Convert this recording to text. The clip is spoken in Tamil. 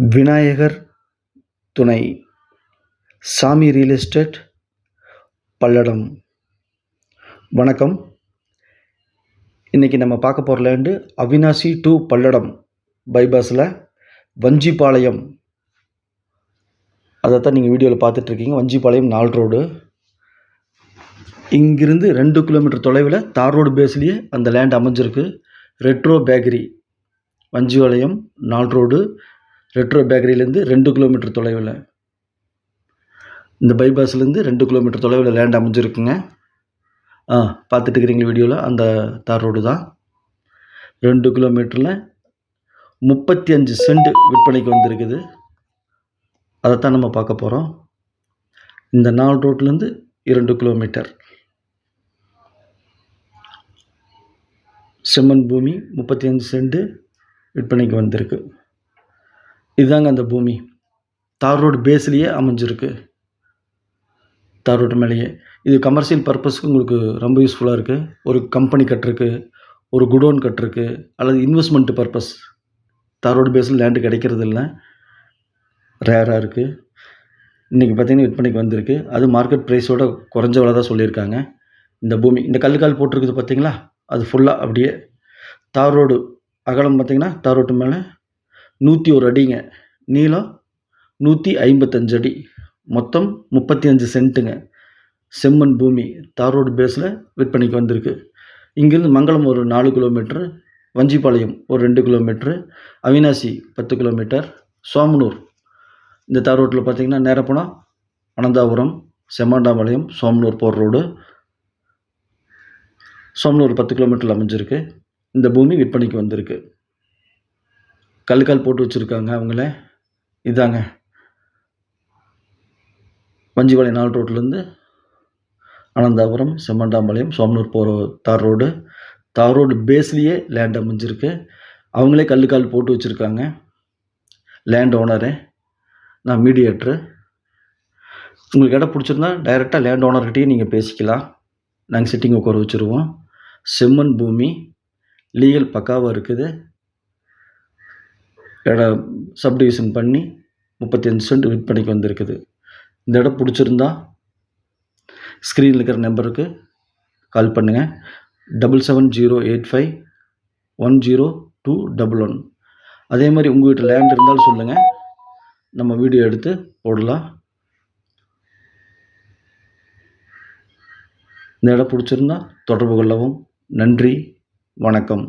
விநாயகர் துணை சாமி ரியல் எஸ்டேட் பல்லடம். வணக்கம். இன்றைக்கி நம்ம பார்க்க போகிற லேண்டு அவினாசி டு பல்லடம் பைபாஸில் வஞ்சிபாளையம். அதைத்தான் நீங்கள் வீடியோவில் பார்த்துட்ருக்கீங்க. வஞ்சிபாளையம் 4 ரோடு. இங்கிருந்து 2 கிலோமீட்டர் தொலைவில் தார் ரோடு பேஸ்லேயே அந்த லேண்ட் அமைஞ்சிருக்கு. Retro bakery, Vanjipalayam 4 road, retro பேக்கரியிலேருந்து 2 கிலோமீட்டர் தொலைவில், இந்த பைபாஸ்லேருந்து 2 கிலோமீட்டர் தொலைவில் லேண்ட் அமைஞ்சிருக்குங்க. பார்த்துட்டு இருக்கிறீங்க வீடியோவில், அந்த தார் ரோடு தான். 2 கிலோமீட்டரில் 35 சென்ட் விற்பனைக்கு வந்திருக்குது. அதைத்தான் நம்ம பார்க்க போகிறோம். இந்த 4 ரோட்லேருந்து 2 கிலோமீட்டர் செம்மண் பூமி 35 சென்ட் விற்பனைக்கு வந்திருக்கு. இதுதாங்க அந்த பூமி. தார் ரோடு பேஸ்லேயே அமைஞ்சிருக்கு. தார் ரோடு மேலேயே. இது கமர்ஷியல் பர்பஸ்க்கு உங்களுக்கு ரொம்ப யூஸ்ஃபுல்லாக இருக்குது. ஒரு கம்பெனி கட்டுருக்கு, ஒரு குடோன் கட்டுருக்கு, அல்லது இன்வெஸ்ட்மெண்ட் பர்பஸ். தார் ரோடு பேஸில் லேண்டு கிடைக்கிறது இல்லை, ரேராக இருக்குது. இன்றைக்கி பார்த்திங்கன்னா விற்பனைக்கு வந்திருக்கு. அது மார்க்கெட் ப்ரைஸோட குறைஞ்ச விலை தான் சொல்லியிருக்காங்க. இந்த பூமி, இந்த கல்லுக்கால் போட்டிருக்குது பார்த்திங்களா, அது ஃபுல்லாக அப்படியே தார் ரோடு அகலம் பார்த்திங்கன்னா தார் ரோட்டு மேலே 101 அடிங்க, நீளம் 155 அடி, மொத்தம் 35 சென்ட்டுங்க. செம்மண் பூமி தார் ரோடு பேஸில் விற்பனைக்கு வந்திருக்கு. இங்கேருந்து மங்களம் ஒரு 4 கிலோமீட்டர், வஞ்சிபாளையம் ஒரு 2 கிலோமீட்டரு, அவினாசி 10 கிலோமீட்டர், சோமனூர் இந்த தார் ரோட்டில் பார்த்திங்கன்னா நேராக போனால் அனந்தாபுரம், செம்மாண்டாம்பாளையம், சோமனூர் போகிற ரோடு. சோமனூர் 10 கிலோமீட்டரில் அமைஞ்சிருக்கு. இந்த பூமி விற்பனைக்கு வந்திருக்கு. கல்லுக்கால் போட்டு வச்சுருக்காங்க அவங்கள. இதாங்க வஞ்சிபாளையம் 4 ரோட்லேருந்து அனந்தாபுரம், செம்மண்டாம்பாளையம், சோமனூர் போகிற தார் ரோடு. தார் ரோடு பேஸ்லேயே லேண்ட் அமைஞ்சிருக்கு. அவங்களே கல்லுக்கால் போட்டு வச்சுருக்காங்க. லேண்ட் ஓனரு, நான் மீடியேட்ரு. உங்களுக்கு இடம் பிடிச்சிருந்தா டைரெக்டாக லேண்ட் ஓனர்கிட்டையும் நீங்கள் பேசிக்கலாம். நாங்கள் சிட்டிங் உட்கார வச்சுருவோம். செம்மண் பூமி, லீகல் பக்காவாக இருக்குது. இடம் சப்டிவிஷன் பண்ணி 35 சென்ட் விற்பனைக்கு வந்திருக்குது. இந்த இடம் பிடிச்சிருந்தா ஸ்க்ரீனில் இருக்கிற நம்பருக்கு கால் பண்ணுங்கள். 7708510211. அதே மாதிரி உங்கள் வீட்டில் லேண்ட் இருந்தாலும் சொல்லுங்கள், நம்ம வீடியோ எடுத்து போடலாம். இந்த இடம் பிடிச்சிருந்தா தொடர்பு கொள்ளவும். நன்றி, வணக்கம்.